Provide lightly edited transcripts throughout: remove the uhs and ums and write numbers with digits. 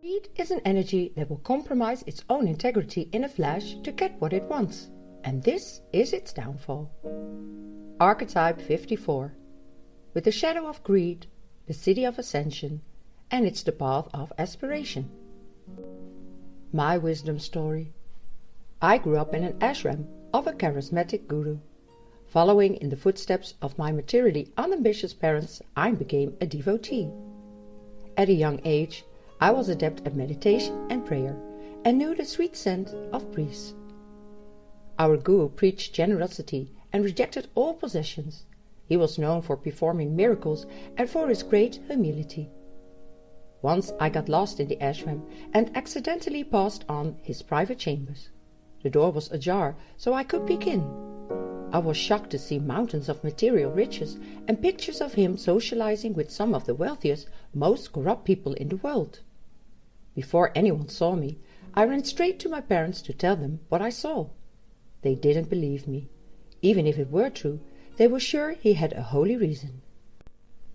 Greed is an energy that will compromise its own integrity in a flash to get what it wants, and this is its downfall. Archetype 54. With the shadow of greed, the city of Ascension, and it's the path of aspiration. My wisdom story. I grew up in an ashram of a charismatic guru. Following in the footsteps of my materially unambitious parents, I became a devotee. At a young age, I was adept at meditation and prayer, and knew the sweet scent of peace. Our guru preached generosity and rejected all possessions. He was known for performing miracles and for his great humility. Once I got lost in the ashram and accidentally passed on his private chambers. The door was ajar, so I could peek in. I was shocked to see mountains of material riches and pictures of him socializing with some of the wealthiest, most corrupt people in the world. Before anyone saw me, I ran straight to my parents to tell them what I saw. They didn't believe me. Even if it were true, they were sure he had a holy reason.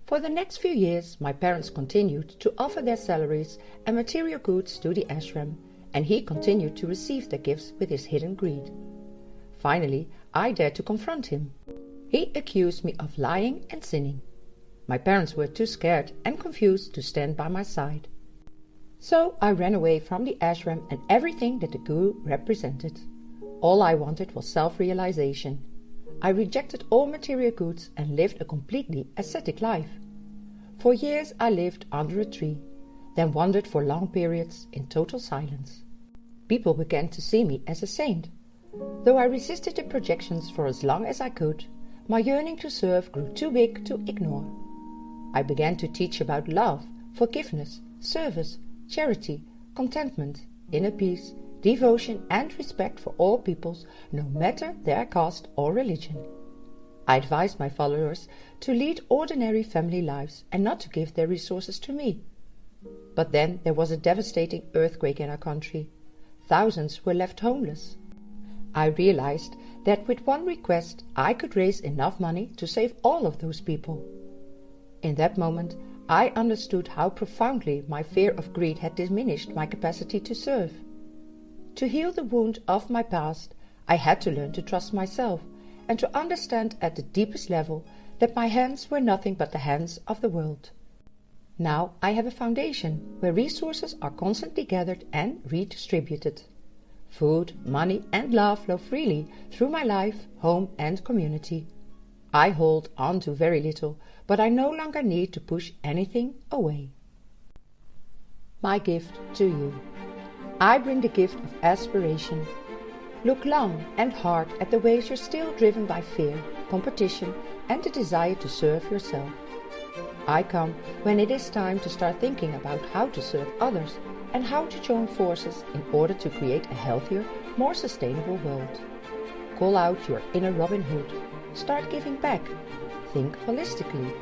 For the next few years, my parents continued to offer their salaries and material goods to the ashram, and he continued to receive their gifts with his hidden greed. Finally, I dared to confront him. He accused me of lying and sinning. My parents were too scared and confused to stand by my side. So I ran away from the ashram and everything that the guru represented. All I wanted was self-realization. I rejected all material goods and lived a completely ascetic life. For years I lived under a tree, then wandered for long periods in total silence. People began to see me as a saint. Though I resisted the projections for as long as I could, my yearning to serve grew too big to ignore. I began to teach about love, forgiveness, service, charity, contentment, inner peace, devotion and respect for all peoples, no matter their caste or religion. I advised my followers to lead ordinary family lives and not to give their resources to me. But then there was a devastating earthquake in our country. Thousands were left homeless. I realized that with one request I could raise enough money to save all of those people. In that moment, I understood how profoundly my fear of greed had diminished my capacity to serve. To heal the wound of my past, I had to learn to trust myself and to understand at the deepest level that my hands were nothing but the hands of the world. Now I have a foundation where resources are constantly gathered and redistributed. Food, money and love flow freely through my life, home and community. I hold on to very little, but I no longer need to push anything away. My gift to you. I bring the gift of aspiration. Look long and hard at the ways you're still driven by fear, competition and the desire to serve yourself. I come when it is time to start thinking about how to serve others and how to join forces in order to create a healthier, more sustainable world. Call out your inner Robin Hood. Start giving back. Think holistically.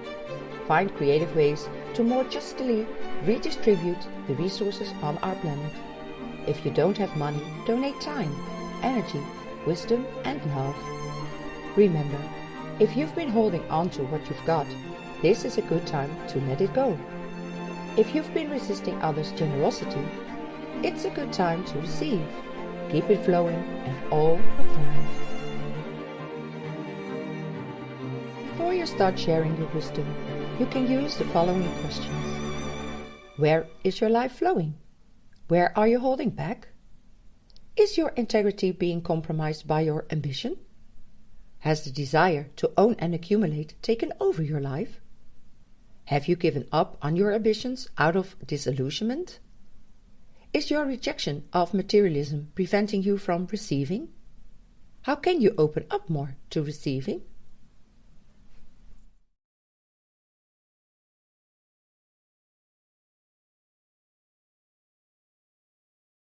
Find creative ways to more justly redistribute the resources on our planet. If you don't have money, donate time, energy, wisdom and love. Remember, if you've been holding on to what you've got, this is a good time to let it go. If you've been resisting others' generosity, it's a good time to receive. Keep it flowing and all will thrive. Before you start sharing your wisdom, you can use the following questions. Where is your life flowing? Where are you holding back? Is your integrity being compromised by your ambition? Has the desire to own and accumulate taken over your life? Have you given up on your ambitions out of disillusionment? Is your rejection of materialism preventing you from receiving? How can you open up more to receiving?